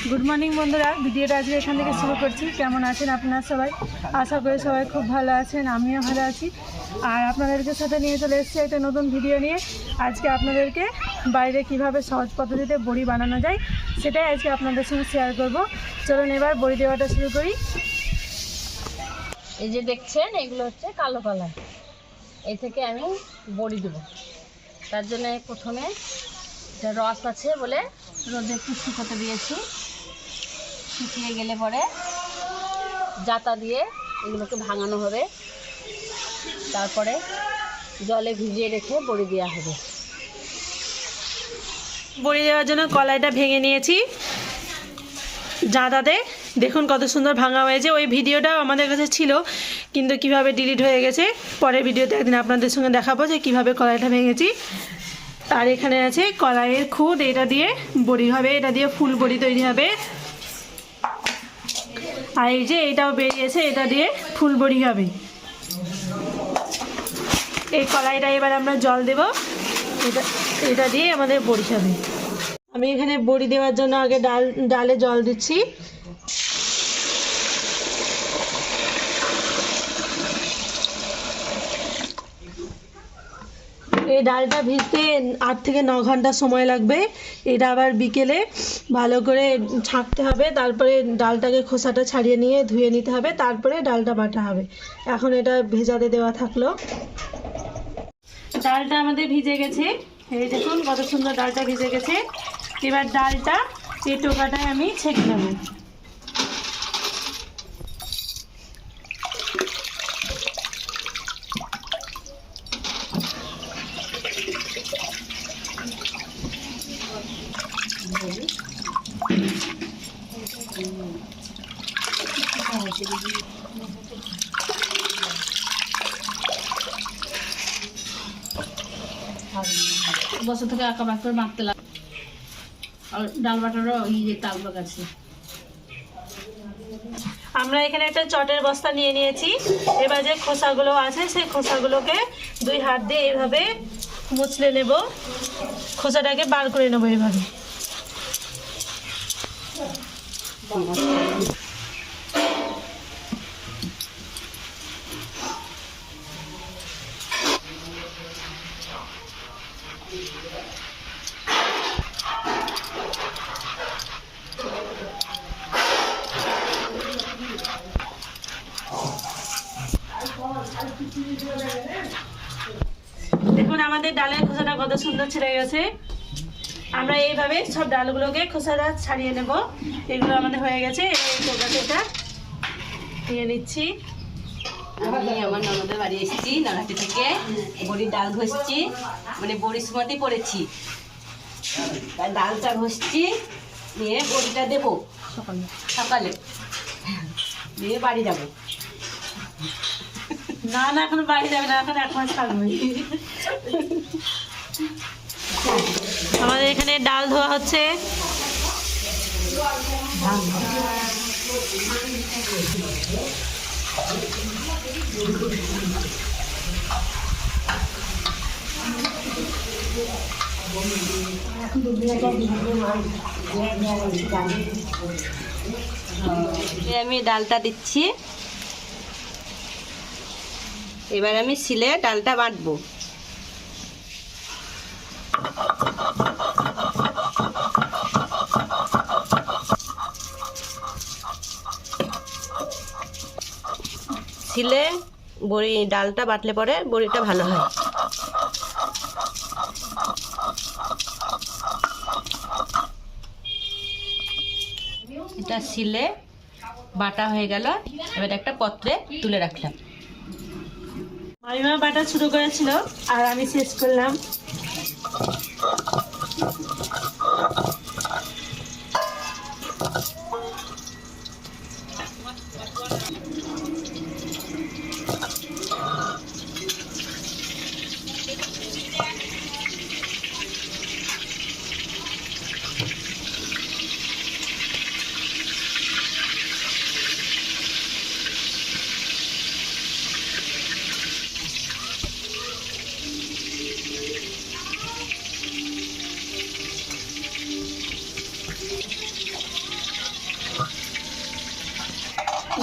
Good morning বন্ধুরা, ভিডিওটা আজকে এখান থেকে শুরু করছি। কেমন আছেন আপনারা সবাই? আশা করি সবাই খুব ভালো আছেন, আমিও ভালো আছি। আর আপনাদেরকে সাথে নিয়ে চলে এসেছি একটা নতুন ভিডিও নিয়ে। আজকে আপনাদেরকে বাইরে কিভাবে সহজ পদ্ধতিতে বড়ি বানানো যায় সেটাই আজকে আপনাদের সঙ্গে শেয়ার করব। চলুন এবার বড়ি দেওয়াটা শুরু করি। এই যে দেখছেন, এগুলো হচ্ছে কালো কলা। এই থেকে আমি বড়ি দেবো। তার জন্য প্রথমে রস আছে বলে রোদে একটু শুকোতে দিয়েছি। শুকিয়ে গেলে পরে জাতা দিয়ে এগুলোকে ভাঙানো হবে, তারপরে জলে ভিজিয়ে রেখে বড়ি দেওয়া হবে। বড়ি দেওয়ার জন্য কলাইটা ভেঙে নিয়েছি জাঁতাতে। দেখুন কত সুন্দর ভাঙা হয়েছে। ওই ভিডিওটাও আমাদের কাছে ছিল, কিন্তু কিভাবে ডিলিট হয়ে গেছে। পরের ভিডিওতে একদিন আপনাদের সঙ্গে দেখাবো যে কীভাবে কলাইটা ভেঙেছি। আর এখানে আছে কলাইয়ের খুদ, এটা দিয়ে বড়ি হবে, এটা দিয়ে ফুল বড়ি তৈরি হবে। আর এই যে এটাও বেরিয়েছে, এটা দিয়ে ফুল বড়ি হবে। এই কলাইটা এবার আমরা জল দেব, এটা দিয়ে আমাদের বড়ি হবে। আমি এখানে বড়ি দেওয়ার জন্য আগে ডালে জল দিচ্ছি। এই ডালটা ভিজতে 8 থেকে 9 ঘন্টা সময় লাগবে। এটা আবার বিকেলে ভালো করে ছাঁকতে হবে, তারপরে ডালটাকে খোসাটা ছাড়িয়ে নিয়ে ধুয়ে নিতে হবে, তারপরে ডালটা বাটা হবে। এখন এটা ভেজাতে দেওয়া থাকলো। ডালটা আমাদের ভিজে গেছে, এই দেখুন কত সুন্দর ডালটা ভিজে গেছে। এবার ডালটা এই টোকাটায় আমি ছেঁকে নেব। বছর থেকে আঁকা বাক করে মাখতে লাগে। আর ডাল বাটারও এই যে তালবাগ আছে। আমরা এখানে একটা চটের বস্তা নিয়ে নিয়েছি। এবার যে খোসাগুলো আছে সেই খোসাগুলোকে 2 হাত দিয়ে এইভাবে মুছলে নেব। খোসাটাকে বার করে নেব এইভাবে। দেখুন আমাদের ডালের খোসাটা কত সুন্দর ছেড়ে গেছে। আমরা এইভাবে সব ডালগুলোকে খোসাটা ছাড়িয়ে নেব। এগুলো আমাদের হয়ে গেছে। এই টোকাতে এটা নিয়ে নিচ্ছি। আমি আমার ননদের বাড়ি এসেছি, নানাটি থেকে বড়ির ডাল ঘষছি, মানে বড়ির সময়তেই পড়েছি। তাই ডালটা ঘষছি, নিয়ে বড়িটা দেবো সকালে, দিয়ে বাড়ি যাবো। না না, এখন বাড়ি যাবে না, এখন 1 মাস থাকবে। আমাদের এখানে ডাল ধোয়া হচ্ছে। আমি ডালটা দিচ্ছি। এবার আমি শিলে ডালটা বাটবো। শিলে বড়ি ডালটা বাটলে পরে বড়িটা ভালো হয়। এটা শিলে বাটা হয়ে গেল। এবার একটা পাত্রে তুলে রাখলাম। মামিমা বাটা শুরু করেছিল আর আমি শেষ করলাম।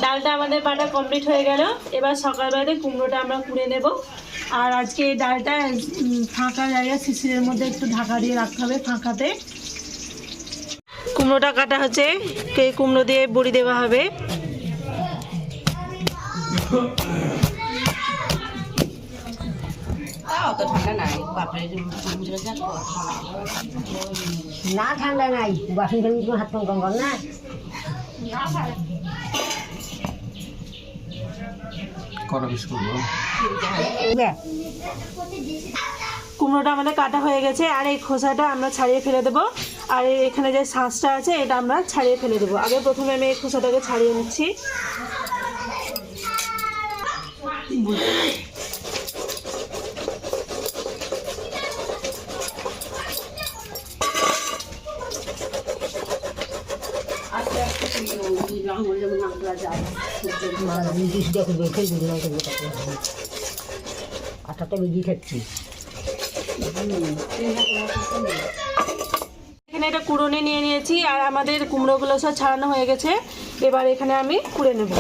ডালটা আমাদের বাটা কমপ্লিট হয়ে গেল। এবার সকালবেলাতে কুমড়োটা আমরা কুড়ে নেব। আর আজকে এই ডালটা ফাঁকা জায়গায় শিশিরের মধ্যে একটু ঢাকা দিয়ে রাখতে হবে ফাঁকাতে। কুমড়োটা কাটা হচ্ছে, কুমড়ো দিয়ে বড়ি দেওয়া হবে। অত ঠান্ডা নাই বাপরে, না ঠান্ডা নাই, বাসন খালি হাত কম কম না। কুমড়োটা আমাদের কাটা হয়ে গেছে, আর এই খোসাটা আমরা ছাড়িয়ে ফেলে দেবো। আর এখানে যে শাঁসটা আছে এটা আমরা ছাড়িয়ে ফেলে দেবো। আগে প্রথমে আমি এই খোসাটাকে ছাড়িয়ে নিচ্ছি। আটাটা বেজিয়ে খাচ্ছি। এখানে এটা কুড়োনি নিয়ে নিয়েছি, আর আমাদের কুমড়োগুলো সব ছাড়ানো হয়ে গেছে। এবার এখানে আমি কুড়ে নেব।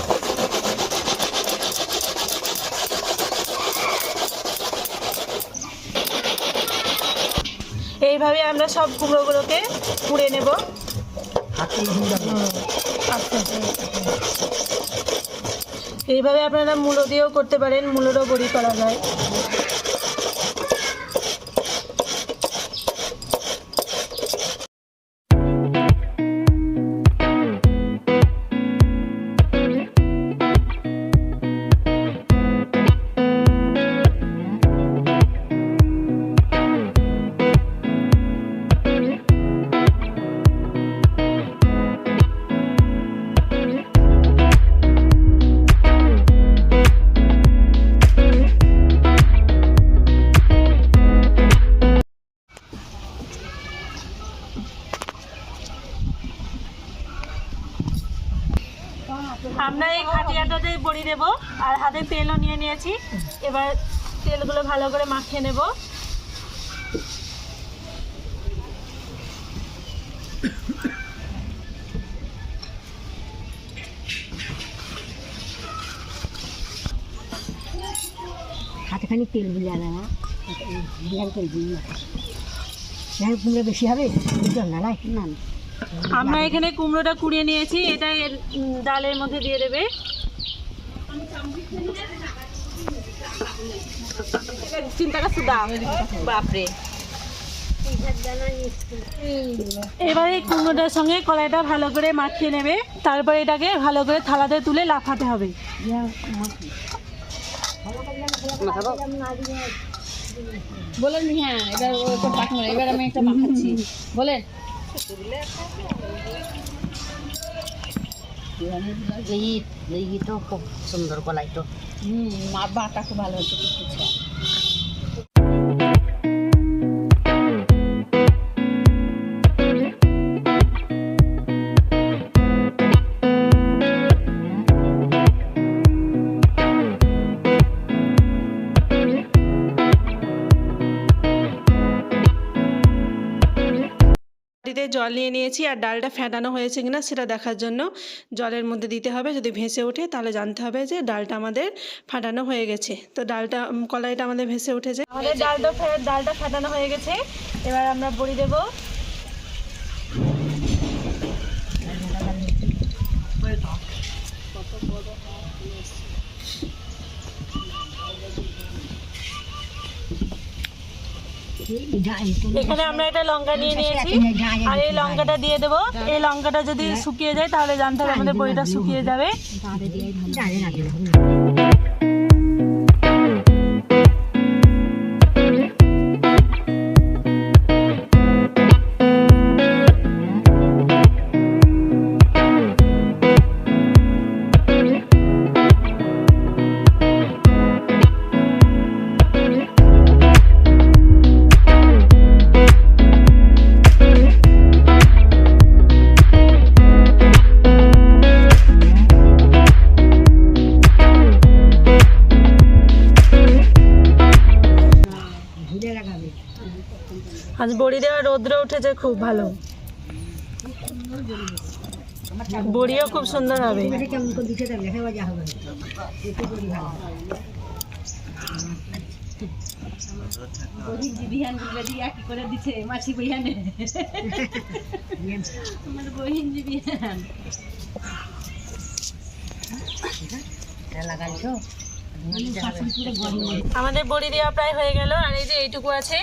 এইভাবে আমরা সব কুমড়োগুলোকে কুড়ে নেব। এইভাবে আপনারা মূলো দিয়েও করতে পারেন, মূলোরও বড়ি করা যায়। আমরা এই খাটিয়াটাতে বড়ি দেব, আর হাতে তেলও নিয়ে নিয়েছি। এবার তেলগুলো ভালো করে মাখিয়ে নেব। হাতেখানি তেল বুঝে আনা না, তেল বুঝি কুমড়ো বেশি হবে না। না আমরা এখানে কুমড়োটা কুড়িয়ে নিয়েছি, এটা এর ডালের মধ্যে দিয়ে দেবে। চিন্তাটা সুদা বাপরে। এবার এই কুমড়োটার সঙ্গে কলাইটা ভালো করে মাখিয়ে নেবে। তারপরে এটাকে ভালো করে থালাতে তুলে লাফাতে হবে। বলেন হ্যাঁ, এবার পাঠানো। এবার আমি একটা মাখাচ্ছি, বলেন। এই তো খুব সুন্দর কলাই তো। বাটা খুব ভালো হচ্ছে। জল নিয়ে নিয়েছি, আর ডালটা ফেটানো হয়েছে কিনা সেটা দেখার জন্য জলের মধ্যে দিতে হবে। যদি ভেসে ওঠে তাহলে জানতে হবে যে ডালটা আমাদের ফাটানো হয়ে গেছে। তো কলাইটা আমাদের ভেসে উঠেছে, আমাদের ডালটা ফাটানো হয়ে গেছে। এবার আমরা বড়ি দেব। এখানে আমরা একটা লঙ্কা নিয়ে নিয়েছি, আর এই লঙ্কাটা দিয়ে দেবো। এই লঙ্কাটা যদি শুকিয়ে যায় তাহলে জানতে হবে আমাদের বড়িটা শুকিয়ে যাবে। আজ বড়ি দেওয়া রৌদ্র উঠেছে খুব ভালো। বড়িও খুব সুন্দর হবে। বহিন জি বিহান রেডি কি করে দিছে মাছি বিহানে আমার বহিন জি বিহান লাগাইছো আমাদের বড়ি দেওয়া প্রায় হয়ে গেল। আর এই যে এইটুকু আছে,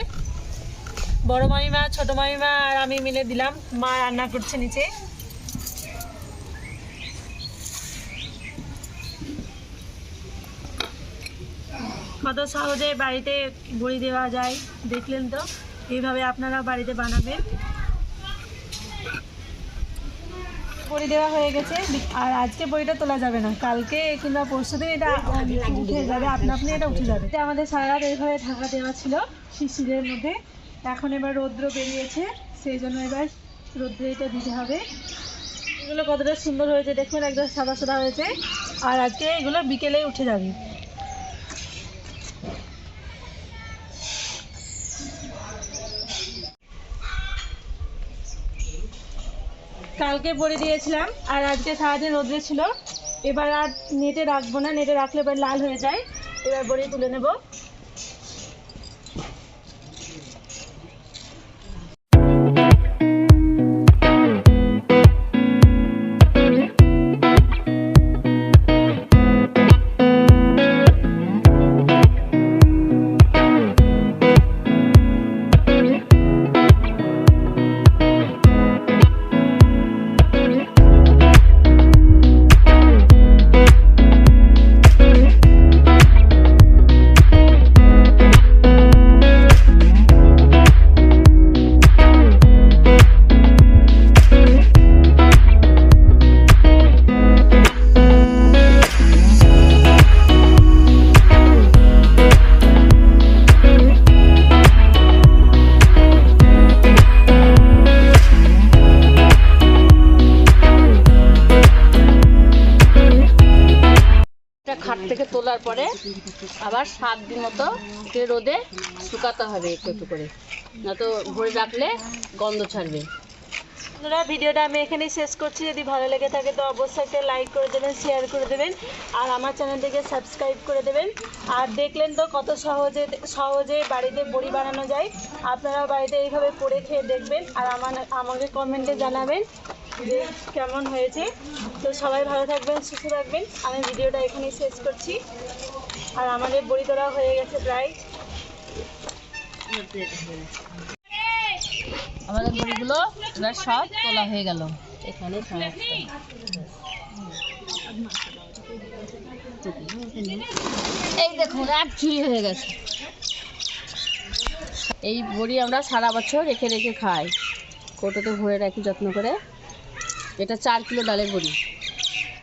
বড় মামিমা, ছোট মামিমা আর আমি মিলে দিলাম। মা রান্না করছে নিচে। কত সহজে বাড়িতে বড়ি দেওয়া যায় দেখলেন তো। এইভাবে আপনারা বাড়িতে বানাবেন। বড়ি দেওয়া হয়ে গেছে। আর আজকে বড়িটা তোলা যাবে না, কালকে কিংবা পরশু দিন এটা উঠে যাবে, আপনা আপনি এটা উঠে যাবে। এটা আমাদের সারা রাত এইভাবে ঢাকা দেওয়া ছিল শিশিরের মধ্যে। এখন এবার রৌদ্র বেরিয়েছে, সেই জন্য এবার রৌদ্রে এটা দিতে হবে। এগুলো কতটা সুন্দর হয়েছে দেখুন, একদম সাদা সাদা হয়েছে। আর আজকে এগুলো বিকেলেই উঠে যাবে। কালকে বড়ি দিয়েছিলাম আর আজকে সারাদিন রোদ্রে ছিল। এবার আর নেটে রাখবো না, নেটে রাখলে এবার লাল হয়ে যায়। এবার বড়ি তুলে নেব। খাট থেকে তোলার পরে আবার 7 দিন মতো রোদে শুকাতে হবে একটু একটু করে, না তো ভরে রাখলে গন্ধ ছাড়বে। বন্ধুরা, ভিডিওটা আমি এখানেই শেষ করছি। যদি ভালো লেগে থাকে তো অবশ্যই একটা লাইক করে দেবেন, শেয়ার করে দেবেন আর আমার চ্যানেলটিকে সাবস্ক্রাইব করে দেবেন। আর দেখলেন তো কত সহজে বাড়িতে বড়ি বানানো যায়। আপনারাও বাড়িতে এইভাবে করে খেয়ে দেখবেন আর আমাকে কমেন্টে জানাবেন যে কেমন হয়েছে। তো সবাই ভালো থাকবেন, সুস্থ থাকবেন। আমি ভিডিওটা এখানেই শেষ করছি। আর আমাদের বড়ি তোলা হয়ে গেছে প্রায়। আমাদের বড়িগুলো এবার সব তোলা হয়ে গেল। এখানে এই দেখুন এক ঝুড়ি হয়ে গেছে। এই বড়ি আমরা সারা বছর রেখে রেখে খাই, কৌটোতে ভরে রাখি যত্ন করে। এটা 4 কিলো ডালের বড়ি।